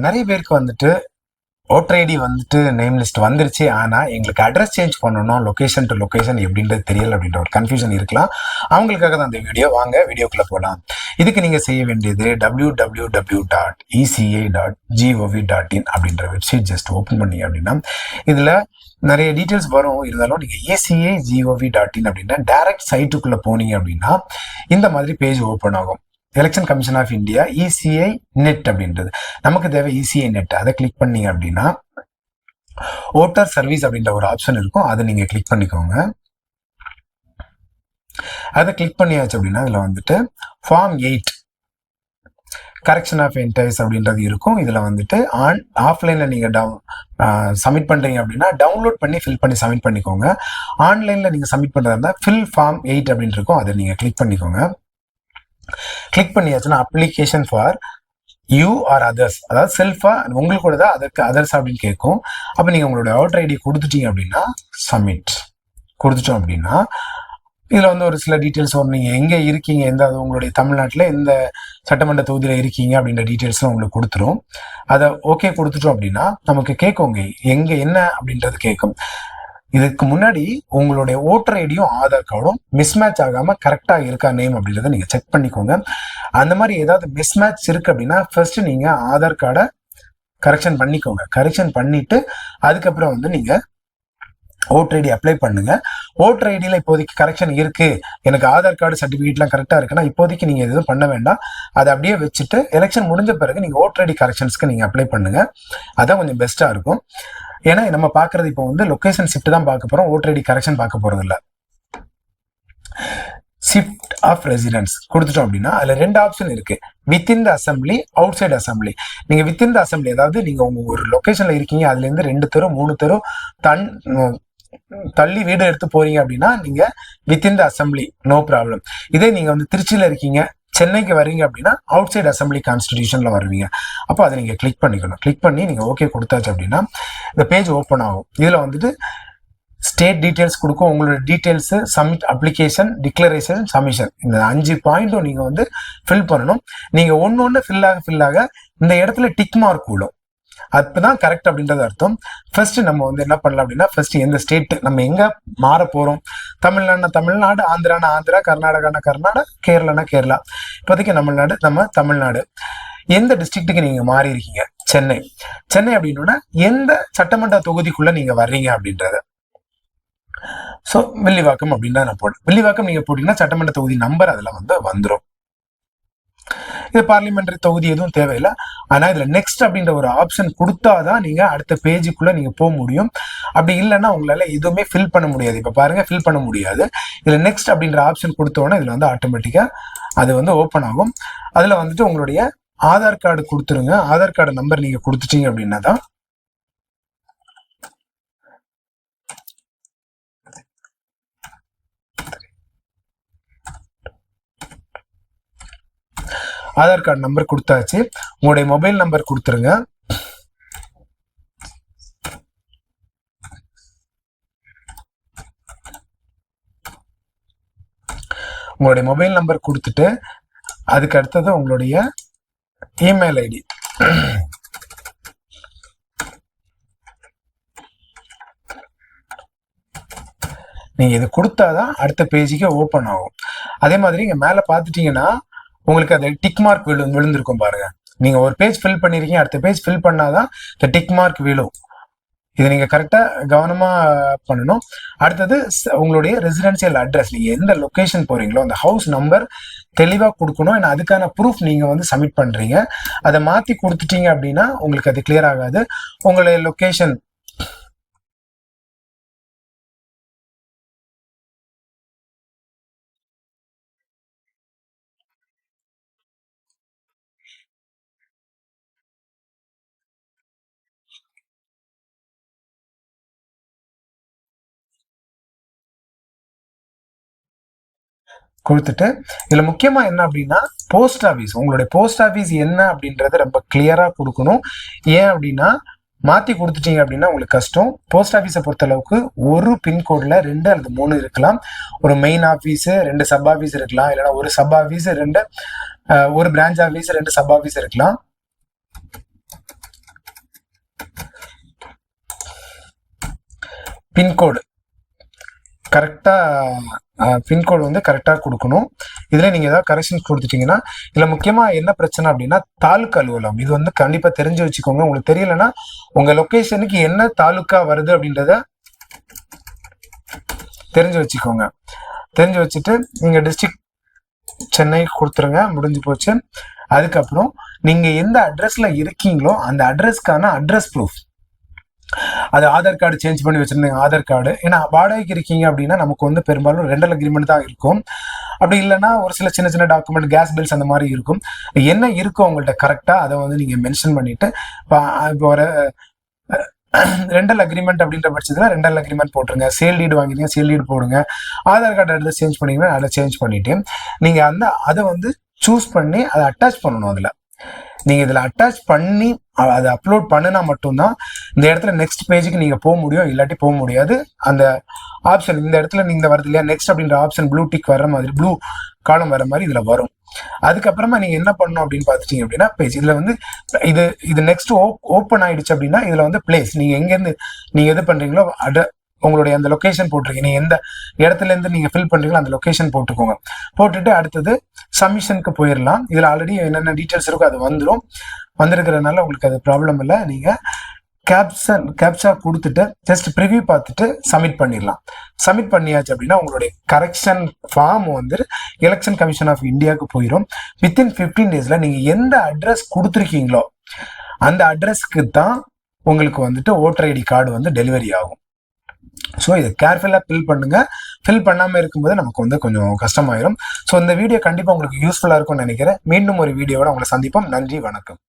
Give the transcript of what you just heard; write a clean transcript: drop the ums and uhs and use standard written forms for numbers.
நிறைய பேருக்கு வந்துட்டு ஓட்டர் ஐடி வந்துட்டு நேம் லிஸ்ட் வந்துருச்சு. ஆனால் எங்களுக்கு அட்ரஸ் சேஞ்ச் பண்ணணும், லொக்கேஷன் டு லொக்கேஷன் எப்படின்றது தெரியல அப்படின்ற ஒரு கன்ஃபியூஷன் இருக்கலாம். அவங்களுக்காக தான் அந்த வீடியோ. வாங்க வீடியோக்குள்ளே போகலாம். இதுக்கு நீங்கள் செய்ய வேண்டியது www.eca.gov.in அப்படின்ற வெப்சைட் ஜஸ்ட் ஓப்பன் பண்ணீங்க அப்படின்னா இதில் நிறைய டீட்டெயில்ஸ் வரும். இருந்தாலும் நீங்கள் eca.gov.in அப்படின்னா டைரக்ட் சைட்டுக்குள்ளே போனீங்க அப்படின்னா இந்த மாதிரி பேஜ் ஓப்பன் ஆகும். Election commission of India ECI net அப்படின்றது நமக்கு தேவை. இசிஐ நெட் அதை கிளிக் பண்ணீங்க அப்படின்னா ஓட்டர் சர்வீஸ் அப்படின்ற ஒரு ஆப்ஷன் இருக்கும். அதை நீங்க கிளிக் பண்ணிக்கோங்க. அதை கிளிக் பண்ணியாச்சு அப்படின்னா இதுல வந்துட்டு ஃபார்ம் 8 கரெக்ஷன் ஆஃப் என்டைஸ் அப்படின்றது இருக்கும். இதுல வந்துட்டு ஆஃப்லைன்ல நீங்க சப்மிட் பண்றீங்க அப்படின்னா டவுன்லோட் பண்ணி ஃபில் பண்ணி சப்மிட் பண்ணிக்கோங்க. ஆன்லைன்ல நீங்க சப்மிட் பண்றதா இருந்தால் ஃபில் ஃபார்ம் 8 அப்படின்னு இருக்கும். அதை நீங்க கிளிக் பண்ணிக்கோங்க. கிளிக் பண்ணியாச்சுன்னா application for you or others, அதாவது செல்ஃபா உங்களுக்கு கூட தான் அதற்கு அதர்ஸ் அப்படின்னு கேட்கும். அப்போ நீங்கள் உங்களோட ஓட்டர் ஐடி கொடுத்துட்டீங்க அப்படின்னா சப்மிட் கொடுத்துட்டோம் அப்படின்னா இதில் வந்து ஒரு சில டீட்டெயில்ஸ் வரும். நீங்கள் எங்கே இருக்கீங்க, எந்த உங்களுடைய தமிழ்நாட்டில் எந்த சட்டமன்ற தொகுதியில் இருக்கீங்க அப்படின்ற டீட்டெயில்ஸ்லாம் உங்களுக்கு கொடுத்துரும். அதை ஓகே கொடுத்துட்டோம் அப்படின்னா நமக்கு கேட்குங்க எங்கே என்ன அப்படின்றது கேட்கும். இதுக்கு முன்னாடி உங்களுடைய ஓட்டர் ஐடியும் ஆதார் கார்டும் மிஸ்மேட்ச் ஆகாம கரெக்டா இருக்கா நேம் அப்படின்றத நீங்க செக் பண்ணிக்கோங்க. அந்த மாதிரி ஏதாவது மிஸ்மேட்ச் இருக்கு அப்படின்னா ஃபர்ஸ்ட் நீங்க ஆதார் கார்டை கரெக்ஷன் பண்ணிக்கோங்க. கரெக்ஷன் பண்ணிட்டு அதுக்கப்புறம் வந்து நீங்க ஓட்டர் ஐடி அப்ளை பண்ணுங்க. ஓட்டர் ஐடியில இப்போதைக்கு கரெக்ஷன் இருக்கு, எனக்கு ஆதார் கார்டு சர்டிபிகேட்லாம் கரெக்டா இருக்குன்னா இப்போதைக்கு நீங்க எதுவும் பண்ண வேண்டாம். அதை அப்படியே வச்சுட்டு எலெக்ஷன் முடிஞ்ச பிறகு நீங்க ஓட்டர் ஐடி கரெக்ஷன்ஸ்க்கு நீங்க அப்ளை பண்ணுங்க. அதான் கொஞ்சம் பெஸ்டா இருக்கும். ஏன்னா நம்ம பாக்குறது இப்போ வந்து லொகேஷன் ஷிஃப்ட் தான் பார்க்க போறோம், ஓட்டர் ஐடி கரெக்ஷன் பார்க்க போறது இல்ல. ஷிஃப்ட் ஆஃப் ரெசிடென்ஸ் கொடுத்துட்டோம் அப்படின்னா அதுல 2 ஆப்ஷன் இருக்கு. Within the assembly, outside assembly. நீங்க வித்தின் த அசம்பிளி அதாவது நீங்க உங்க ஒரு லொகேஷன்ல இருக்கீங்க, அதுல இருந்து 2 தெரு 3 தெரு தள்ளி வீடு எடுத்து போறீங்க அப்படின்னா நீங்க within the assembly no problem. இதே நீங்க வந்து திருச்சியில இருக்கீங்க, சென்னைக்கு வரீங்க அப்படின்னா அவுட் சைட் அசம்பிளி கான்ஸ்டிடியூஷன்ல வருவீங்க. அப்போ அதை நீங்க கிளிக் பண்ணிக்கணும். கிளிக் பண்ணி நீங்க ஓகே கொடுத்தாச்சு அப்படின்னா இந்த பேஜ் ஓப்பன் ஆகும். இதுல வந்துட்டு ஸ்டேட் டீடைல்ஸ் கொடுக்கும், உங்களோட details, submit application, declaration, submission, இந்த 5 பாயிண்ட்டும் நீங்க வந்து ஃபில் பண்ணணும். நீங்க ஒன்னு ஃபில் ஆக இந்த இடத்துல டிக் மார்க் விடும். அப்பதான் கரெக்ட் அப்படின்றது அர்த்தம். ஃபர்ஸ்ட் நம்ம வந்து என்ன பண்ணலாம் அப்படின்னா ஃபர்ஸ்ட் எந்த ஸ்டேட் நம்ம எங்க மாற போறோம், தமிழ்நாடுனா தமிழ்நாடு, ஆந்திரானா ஆந்திரா, கர்நாடகானா கர்நாடகா, கேரளானா கேரளா. இப்போதைக்கு நம்ம தமிழ்நாடு. எந்த டிஸ்ட்ரிக்ட்டுக்கு நீங்க மாறி இருக்கீங்க, சென்னை. சென்னை அப்படின்னா எந்த சட்டமன்ற தொகுதிக்குள்ள நீங்க வர்றீங்க அப்படின்றத. ஸோ வில்லிவாக்கம் அப்படின்னு நான் போட்டேன். வில்லிவாக்கம் நீங்க போட்டீங்கன்னா சட்டமன்ற தொகுதி நம்பர் அதுல வந்து வந்துடும். இது பார்லிமெண்டரி தொகுதி எதுவும் தேவையில்லை. ஆனா இதுல நெக்ஸ்ட் அப்படின்ற ஒரு ஆப்ஷன் கொடுத்தாதான் நீங்க அடுத்த பேஜுக்குள்ள நீங்க போக முடியும். அப்படி இல்லைன்னா உங்களால எதுவுமே ஃபில் பண்ண முடியாது. இப்ப பாருங்க ஃபில் பண்ண முடியாது. இதுல நெக்ஸ்ட் அப்படின்ற ஆப்ஷன் கொடுத்தோன்னா இதுல வந்து ஆட்டோமேட்டிக்கா அது வந்து ஓப்பன் ஆகும். அதுல வந்துட்டு உங்களுடைய ஆதார் கார்டு கொடுத்துருங்க. ஆதார் கார்டு நம்பர் நீங்க கொடுத்துட்டீங்க அப்படின்னா தான் ஆதார் கார்டு நம்பர் கொடுத்தாச்சு. உங்களுடைய மொபைல் நம்பர் கொடுத்துருங்க. உங்களுடைய மொபைல் நம்பர் கொடுத்துட்டு அதுக்கு அடுத்தது உங்களுடைய இமெயில் ஐடி. நீங்க இது கொடுத்தாதான் அடுத்த பேஜுக்கு ஓப்பன் ஆகும். அதே மாதிரி இங்க மேல பாத்துட்டீங்கன்னா உங்களுக்கு அது டிக் மார்க் விழுந்திருக்கும் பாருங்க. நீங்க ஒரு பேஜ் ஃபில் பண்ணிருக்கீங்க, அடுத்த பேஜ் ஃபில் பண்ணாதான் இந்த டிக் மார்க் விழும். இதை நீங்க கரெக்டா கவனமா பண்ணணும். அடுத்தது உங்களுடைய ரெசிடென்சியல் அட்ரஸ், நீங்க எந்த லொகேஷன் போறீங்களோ அந்த ஹவுஸ் நம்பர் தெளிவா கொடுக்கணும். ஏன்னா அதுக்கான ப்ரூஃப் நீங்க வந்து சப்மிட் பண்றீங்க. அதை மாத்தி கொடுத்துட்டீங்க அப்படின்னா உங்களுக்கு அது கிளியர் ஆகாது. உங்களுடைய லொகேஷன் கொடுத்துட்டு இதுல முக்கியமா என்ன அப்படின்னா போஸ்ட் ஆஃபீஸ், உங்களுடைய போஸ்ட் ஆஃபீஸ் என்ன அப்படின்றத ரொம்ப கிளியரா கொடுக்கணும். ஏன் அப்படின்னா மாத்தி கொடுத்துட்டீங்க அப்படின்னா உங்களுக்கு கஷ்டம். போஸ்ட் ஆஃபீஸை பொறுத்த அளவுக்கு ஒரு பின்கோட்ல 2 அல்லது 3 இருக்கலாம். ஒரு மெயின் ஆஃபீஸ், 2 சப் ஆஃபீஸ் இருக்கலாம். இல்லைன்னா ஒரு சப் ஆஃபீஸ், ஒரு பிரான்ச் ஆஃபீஸ், 2 சப் ஆஃபீஸ் இருக்கலாம். பின்கோடு கரெக்டாக பின்கோடு வந்து கரெக்டாக கொடுக்கணும். இதில் நீங்கள் ஏதாவது கரெக்ஷன்ஸ் கொடுத்துட்டீங்கன்னா, இதில் முக்கியமாக என்ன பிரச்சனை அப்படின்னா தாலுக்கா அலுவலகம். இது வந்து கண்டிப்பாக தெரிஞ்சு வச்சுக்கோங்க. உங்களுக்கு தெரியலன்னா உங்கள் லொக்கேஷனுக்கு என்ன தாலுக்கா வருது அப்படின்றத தெரிஞ்சு வச்சுக்கோங்க. தெரிஞ்சு வச்சுட்டு நீங்கள் டிஸ்ட்ரிக்ட் சென்னை கொடுத்துருங்க, முடிஞ்சு போச்சு. அதுக்கப்புறம் நீங்கள் எந்த அட்ரஸில் இருக்கீங்களோ அந்த அட்ரஸ்க்கான அட்ரஸ் ப்ரூஃப், அது ஆதார் கார்டு சேஞ்ச் பண்ணி வச்சிருந்தீங்க, ஆதார் கார்டு. ஏன்னா வாடகைக்கு இருக்கீங்க அப்படின்னா நமக்கு வந்து பெரும்பாலும் ரெண்டல் அக்ரிமெண்ட் தான் இருக்கும். அப்படி இல்லைன்னா ஒரு சில சின்ன சின்ன டாக்குமெண்ட், கேஸ் பில்ஸ் அந்த மாதிரி இருக்கும். என்ன இருக்கோ உங்கள்கிட்ட கரெக்டாக அதை வந்து நீங்கள் மென்ஷன் பண்ணிட்டு இப்போ ஒரு ரெண்டல் அக்ரிமெண்ட் அப்படின்ற பட்சத்தில் ரெண்டல் அக்ரிமெண்ட் போட்டுருங்க. சேல் டீடு வாங்கிட்டீங்க, சேல் டீடு போடுங்க. ஆதார் கார்டு அட்ரஸ் சேஞ்ச் பண்ணிங்கன்னா அதை சேஞ்ச் பண்ணிட்டு நீங்கள் அதை வந்து சூஸ் பண்ணி அதை அட்டாச் பண்ணணும். அதில் நீங்கள் இதில் அட்டாச் பண்ணி அதை அப்லோட் பண்ணினா மட்டும்தான் இந்த இடத்துல நெக்ஸ்ட் பேஜுக்கு நீங்கள் போக முடியும், இல்லாட்டி போக முடியாது. அந்த ஆப்ஷன் இந்த இடத்துல நீங்கள் வருது இல்லையா, நெக்ஸ்ட் அப்படின்ற ஆப்ஷன் ப்ளூ டிக் வர மாதிரி, ப்ளூ காலம் வர மாதிரி இதில் வரும். அதுக்கப்புறமா நீங்கள் என்ன பண்ணணும் அப்படின்னு பார்த்துட்டீங்க அப்படின்னா பேஜ் இதில் வந்து இது நெக்ஸ்ட் ஓப்பன் ஆயிடுச்சு அப்படின்னா இதில் வந்து பிளேஸ், நீங்கள் எங்கேருந்து நீங்கள் எது பண்ணுறீங்களோ உங்களுடைய அந்த லொக்கேஷன் போட்டிருக்கீங்க, நீங்கள் எந்த இடத்துல இருந்து நீங்கள் ஃபில் பண்ணுறீங்களோ அந்த லொக்கேஷன் போட்டுக்கோங்க. போட்டுட்டு அடுத்தது சப்மிஷனுக்கு போயிடலாம். இதில் ஆல்ரெடி என்னென்ன டீட்டெயில்ஸ் இருக்கோ அது வந்திருக்கிறதுனால உங்களுக்கு அது ப்ராப்ளம் இல்லை. நீங்கள் கேப்சா கொடுத்துட்டு ஜஸ்ட் ப்ரிவியூ பார்த்துட்டு சப்மிட் பண்ணிடலாம். சப்மிட் பண்ணியாச்சு அப்படின்னா உங்களுடைய கரெக்ஷன் ஃபார்ம் வந்து எலெக்ஷன் கமிஷன் ஆஃப் இந்தியாவுக்கு போயிடும். வித்தின் 15 daysல நீங்கள் எந்த அட்ரஸ் கொடுத்துருக்கீங்களோ அந்த அட்ரஸ்க்கு தான் உங்களுக்கு வந்துட்டு ஓட்டர் ஐடி கார்டு வந்து டெலிவரி ஆகும். ஸோ இதை கேர்ஃபுல்லாக ஃபில் பண்ணுங்க. ஃபில் பண்ணாமல் இருக்கும்போது நமக்கு வந்து கொஞ்சம் கஷ்டமாயிரும். ஸோ இந்த வீடியோ கண்டிப்பாக உங்களுக்கு யூஸ்ஃபுல்லாக இருக்கும்னு நினைக்கிறேன். மீண்டும் ஒரு வீடியோவோட உங்களை சந்திப்போம். நன்றி, வணக்கம்.